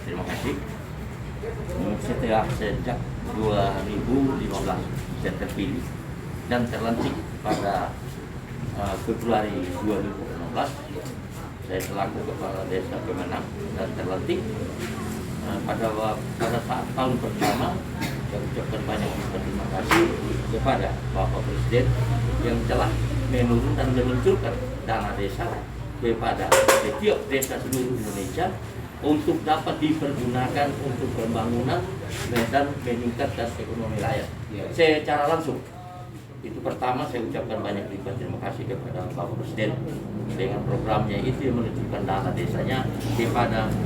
terima kasih. Setelah sejak 2015 saya terpilih dan terlantik pada Februari 2016, saya selaku Kepala Desa Kemenang dan terlantik. Pada saat tahun pertama, saya ucapkan banyak terima kasih kepada Bapak Presiden yang telah menurun dan meluncurkan dana desa kepada setiap desa seluruh Indonesia untuk dapat dipergunakan untuk pembangunan dan meningkatkan ekonomi rakyat secara langsung. Itu pertama, saya ucapkan banyak terima kasih kepada Bapak Presiden dengan programnya itu yang menunjukkan dana desanya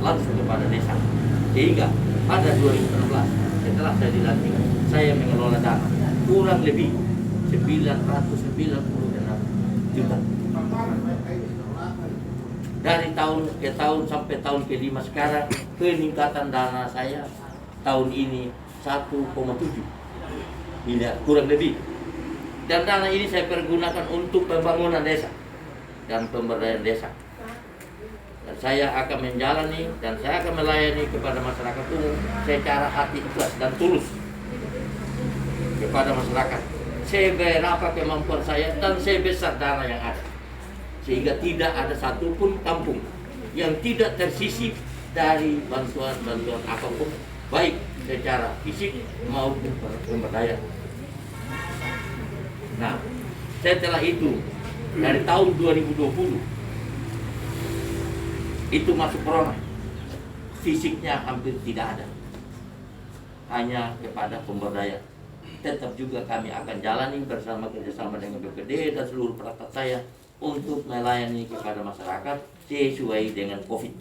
langsung kepada desa. Sehingga pada 2016 setelah saya dilantik, saya mengelola dana kurang lebih 996 juta. Dari tahun ke tahun sampai tahun ke-5 sekarang, peningkatan dana saya tahun ini 1,7 miliar kurang lebih. Dan dana ini saya pergunakan untuk pembangunan desa dan pemberdayaan desa. Dan saya akan menjalani dan saya akan melayani kepada masyarakat umum secara hati ikhlas dan tulus kepada masyarakat seberapa kemampuan saya dan sebesar dana yang ada, sehingga tidak ada satupun kampung yang tidak tersisih dari bantuan apapun, baik secara fisik maupun pemberdayaan. Nah, setelah itu dari tahun 2020 itu masuk corona, fisiknya hampir tidak ada, hanya kepada pemberdayaan. Tetap juga kami akan jalani kerjasama dengan BPD dan seluruh perangkat saya untuk melayani kepada masyarakat sesuai dengan COVID.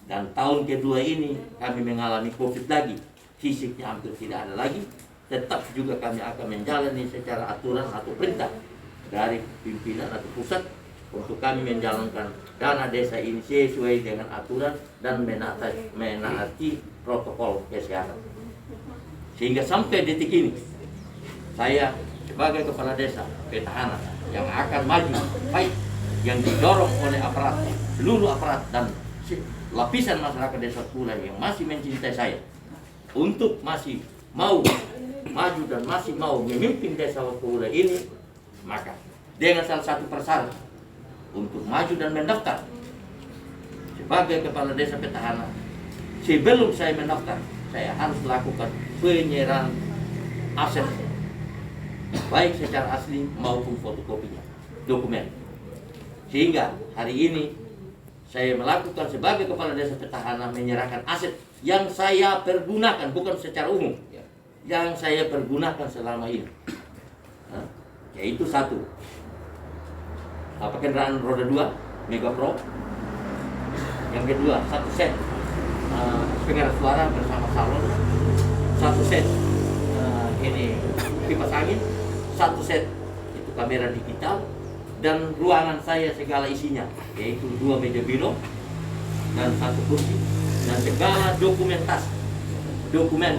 Dan tahun kedua ini kami mengalami COVID lagi, fisiknya hampir tidak ada lagi. Tetap juga kami akan menjalani secara aturan atau perintah dari pimpinan atau pusat untuk kami menjalankan dana desa ini sesuai dengan aturan dan menaati protokol kesehatan. Sehingga sampai detik ini saya sebagai kepala desa petahana yang akan maju, baik yang didorong oleh aparat, seluruh aparat dan lapisan masyarakat desa Pula yang masih mencintai saya untuk masih mau maju dan masih mau memimpin desa Pula ini, maka dengan salah satu persyarat untuk maju dan mendaftar sebagai kepala desa petahana, sebelum saya mendaftar saya harus lakukan penyerahan aset baik secara asli maupun fotokopinya, dokumen. Sehingga hari ini saya melakukan sebagai kepala desa petahana menyerahkan aset yang saya pergunakan, bukan secara umum, yang saya pergunakan selama ini, yaitu satu, kendaraan roda 2 Mega Pro. Yang kedua, satu set pengeras suara bersama salon, satu set ini kipas angin, satu set itu kamera digital, dan ruangan saya segala isinya yaitu 2 meja biro dan 1 kursi, dan segala dokumen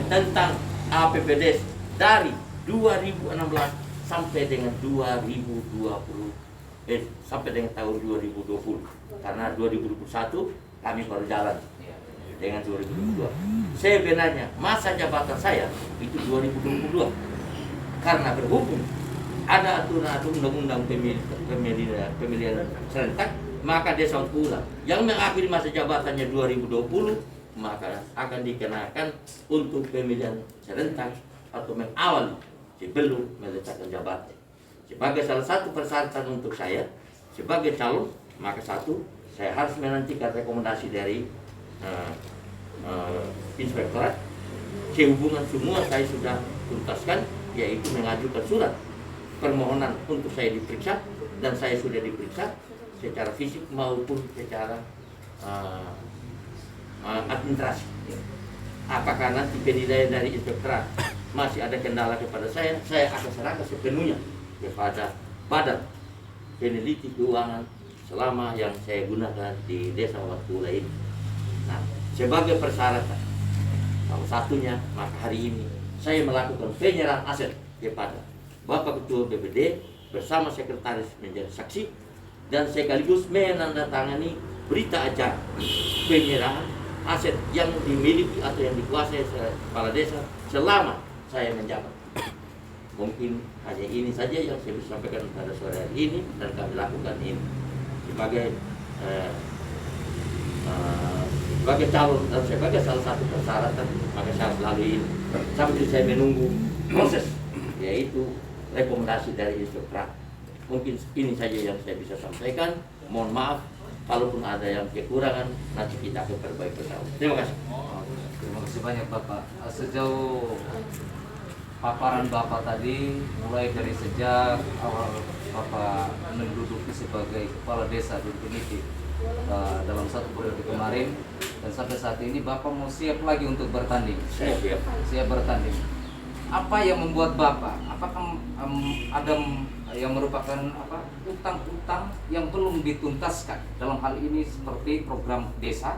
tentang APBD dari 2016 sampai dengan 2020 sampai dengan tahun 2020, karena 2021 kami baru jalan dengan 2022. Sebenarnya masa jabatan saya itu 2022, karena berhubung ada aturan undang-undang pemilihan serentak, maka desa Pula yang mengakhiri masa jabatannya 2020 maka akan dikenakan untuk pemilihan serentak atau mengawali sebelum meletakkan jabatan. Sebagai salah satu persyaratan untuk saya sebagai calon, maka satu, saya harus menantikan rekomendasi dari inspektorat. Sehubungan semua saya sudah tuntaskan, yaitu mengajukan surat permohonan untuk saya diperiksa, dan saya sudah diperiksa secara fisik maupun secara administrasi. Apakah nanti penilaian dari inspektorat masih ada kendala kepada saya akan serahkan sepenuhnya kepada Badan Peneliti Keuangan selama yang saya gunakan di Desa Pula ini. Nah, sebagai persyaratan salah satunya, maka hari ini saya melakukan penyerahan aset kepada Bapak Ketua BPD bersama sekretaris menjadi saksi, dan sekaligus menandatangani berita acara penyerahan aset yang dimiliki atau yang dikuasai kepala desa selama saya menjabat. Mungkin hanya ini saja yang saya bisa sampaikan pada sore hari ini, dan kami lakukan ini sebagai calon dan sebagai salah satu persyaratan, maka saya melalui ini sambil saya menunggu proses, yaitu rekomendasi dari inspektorat. Mungkin ini saja yang saya bisa sampaikan. Mohon maaf kalaupun ada yang kekurangan, nanti kita akan perbaiki bersama. Terima kasih. Terima kasih banyak Bapak. Sejauh paparan Bapak tadi, mulai dari sejak awal Bapak menduduki sebagai kepala desa definitif dalam satu periode kemarin, dan sampai saat ini Bapak mau siap lagi untuk bertanding. Siap bertanding. Apa yang membuat Bapak? Apakah ada yang merupakan utang-utang yang belum dituntaskan dalam hal ini seperti program desa,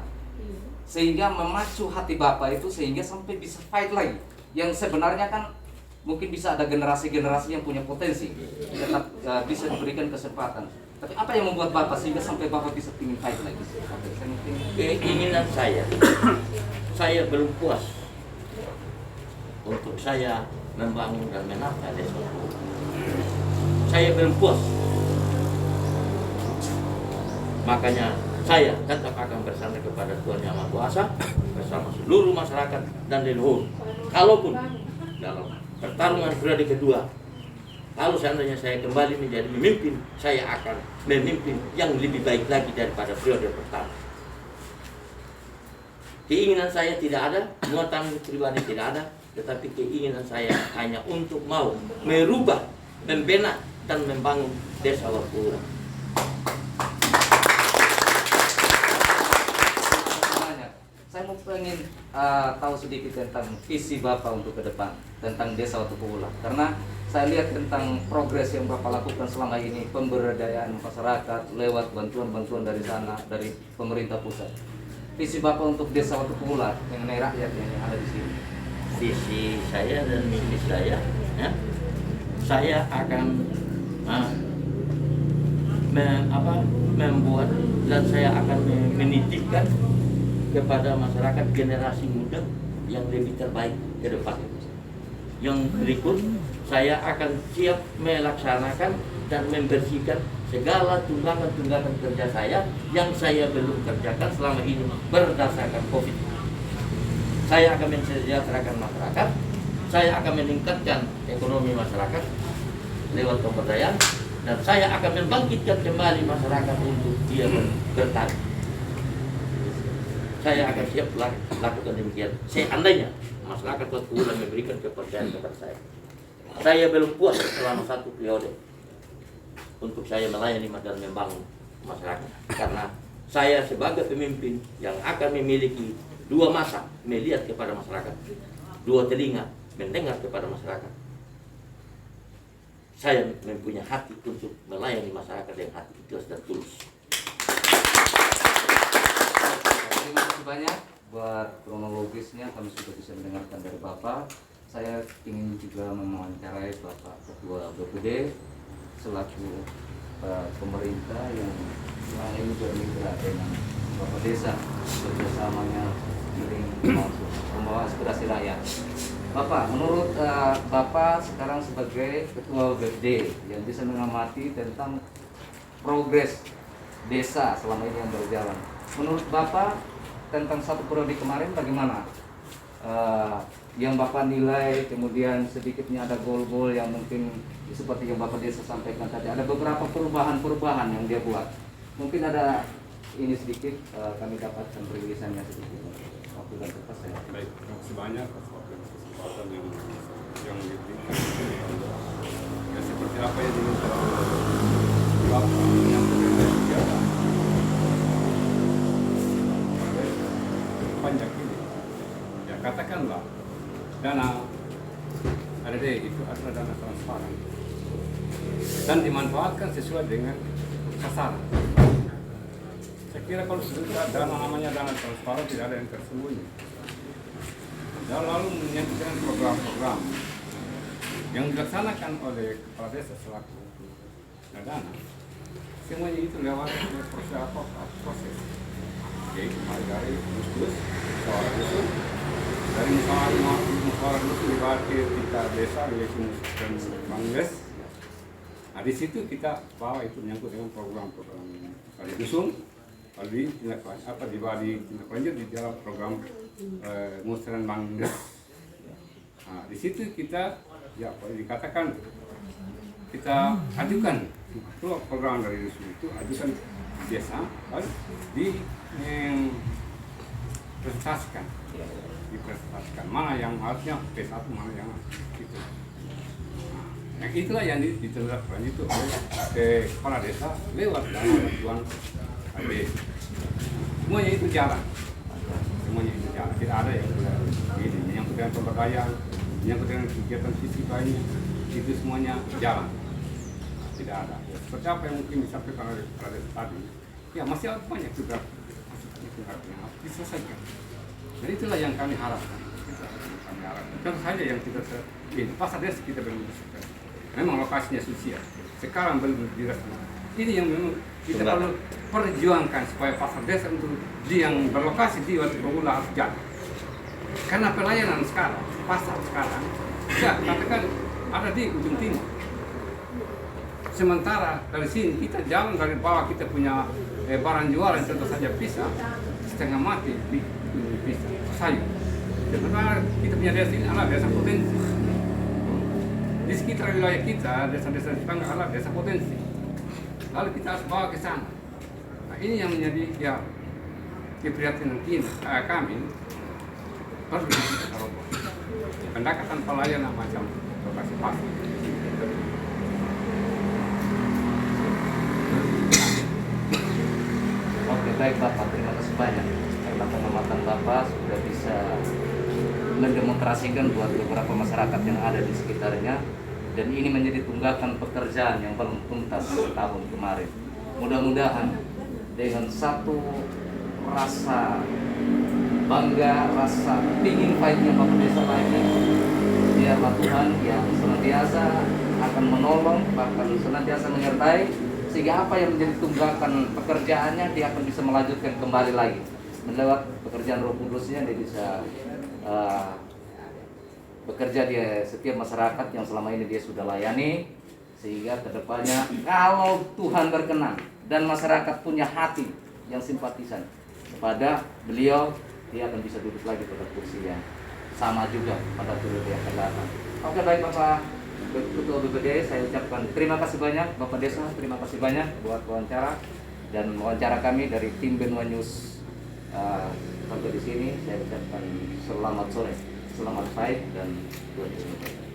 sehingga memacu hati Bapak itu sehingga sampai bisa fight lagi? Yang sebenarnya kan mungkin bisa ada generasi-generasi yang punya potensi, tetap bisa diberikan kesempatan. Tapi apa yang membuat Bapak sehingga sampai Bapak bisa ingin fight lagi? Keinginan saya belum puas untuk saya membangun dan menata desa. Saya belum puas. Makanya saya tetap akan bersandar kepada Tuhan Yang Maha Kuasa bersama seluruh masyarakat dan leluhur. Kalaupun dalam pertarungan periode kedua, kalau seandainya saya kembali menjadi pemimpin, saya akan memimpin yang lebih baik lagi daripada periode pertama. Keinginan saya tidak ada, muatan pribadi tidak ada, tetapi keinginan saya hanya untuk mau merubah, membina, dan membangun desa Warpura. Saya mau pengen tahu sedikit tentang visi Bapak untuk ke depan tentang desa Warpura, karena saya lihat tentang progres yang Bapak lakukan selama ini, pemberdayaan masyarakat lewat bantuan-bantuan dari sana, dari pemerintah pusat. Visi Bapak untuk desa Warpura mengenai rakyat yang ada di sini. Visi saya dan misi saya, ya, saya akan membuat dan saya akan menitipkan kepada masyarakat generasi muda yang lebih terbaik ke depan. Yang berikut, saya akan siap melaksanakan dan membersihkan segala tunggakan-tunggakan kerja saya yang saya belum kerjakan selama ini berdasarkan COVID. Saya akan mensejahterakan masyarakat, saya akan meningkatkan ekonomi masyarakat lewat pemberdayaan, dan saya akan membangkitkan kembali masyarakat untuk dia bertani. Saya akan siap lakukan demikian seandainya masyarakat Warpura memberikan kepercayaan kepada saya. Saya belum puas selama satu periode untuk saya melayani dan membangun masyarakat, karena saya sebagai pemimpin yang akan memiliki dua mata melihat kepada masyarakat, dua telinga mendengar kepada masyarakat. Saya mempunyai hati untuk melayani masyarakat yang hati ikhlas dan tulus. Terima kasih banyak buat kronologisnya, kami sudah bisa mendengarkan dari Bapak. Saya ingin juga mewawancarai Bapak Ketua BPD selaku pemerintah yang selama ini bermitra dengan Bapak Desa, kerjasamanya membawa aspirasi rakyat. Bapak, menurut Bapak sekarang sebagai Ketua BPD yang bisa mengamati tentang progres desa selama ini yang berjalan, menurut Bapak tentang satu periode kemarin bagaimana? Yang Bapak nilai, kemudian sedikitnya ada gol-gol yang mungkin seperti yang Bapak Desa sampaikan tadi, ada beberapa perubahan-perubahan yang dia buat. Mungkin ada ini sedikit, kami dapatkan perilisannya sedikit. Waktu dan tepat saya. Baik, terima kasih banyak atas waktu dan kesempatan yang diberikan. Ya, seperti apa yang diminta oleh Bapak yang kegiatan panjang ini, ya katakanlah dana ADD itu adalah dana transparan dan dimanfaatkan sesuai dengan sasaran. Saya kira kalau sudah dana namanya dana transparan, tidak ada yang tersembunyi. Dan lalu menyajikan program-program yang dilaksanakan oleh kepala desa selaku dana, semuanya itu lewat proses yaitu mulai dari Gustus, musyawarah dusun, dari musyawarah dusun dibagi tingkat desa yaitu musyawarah Bangdes. Nah di situ kita bawa itu menyangkut dengan program-program kali dusun, lalu dibagi tindak lanjut di dalam program musyawarah Bangdes. Nah di situ kita ya dikatakan kita ajukan program dari dusun itu ajukan desa lalu dipresentasikan mana yang harusnya P1 mana yang itu. Nah, yang itulah yang ditindaklanjuti itu oleh kepala desa lewat bantuan AB. Semuanya itu jalan, tidak ada yang menyangkut dengan pemberdayaan, menyangkut dengan kegiatan fisik lainnya, itu semuanya jalan. Tidak ada. Seperti apa yang mungkin disampaikan oleh kepala desa tadi, ya masih banyak juga yang harus diselesaikan. Dan itulah yang kami harapkan. Tentu saja yang kita ini pasar desa kita belum selesai. Memang lokasinya susia. Sekarang belum direstui. Ini yang memang kita perlu perjuangkan supaya pasar desa untuk yang berlokasi di Watu Pegula harus jalan. Karena pelayanan sekarang, pasar sekarang, ya katakan ada di ujung timur. Sementara dari sini kita jalan dari bawah kita punya barang jualan contoh saja pisang setengah mati di pisang sayur. Sementara kita punya desa ini adalah desa potensi. Di sekitar wilayah kita desa-desa tetangga adalah desa potensi. Lalu kita harus bawa ke sana. Nah ini yang menjadi ya keprihatinan kami perlu kita roboh. Pendekatan pelayanan macam lokasi pasar. Oke, baik Bapak, terima kasih banyak karena pengamatan Bapak sudah bisa mendemonstrasikan buat beberapa masyarakat yang ada di sekitarnya, dan ini menjadi tunggakan pekerjaan yang paling tuntas tahun kemarin. Mudah-mudahan dengan satu rasa bangga, rasa ingin fight-nya Bapak Desa lagi, biarlah Tuhan yang senantiasa akan menolong, bahkan senantiasa menyertai, sehingga apa yang menjadi tunggakan pekerjaannya dia akan bisa melanjutkan kembali lagi melewat pekerjaan Roh Kudusnya. Dia bisa bekerja di setiap masyarakat yang selama ini dia sudah layani, sehingga kedepannya kalau Tuhan berkenan dan masyarakat punya hati yang simpatisan kepada beliau, dia akan bisa duduk lagi pada kursi yang sama juga pada periode yang akan datang. Oke, baik Bapak Ketua BPD, saya ucapkan terima kasih banyak Bapak Desa, terima kasih banyak buat wawancara dan wawancara kami dari tim Benua News. Sampai di sini saya ucapkan selamat sore, selamat fight, dan Tuhan Yesus memberkati.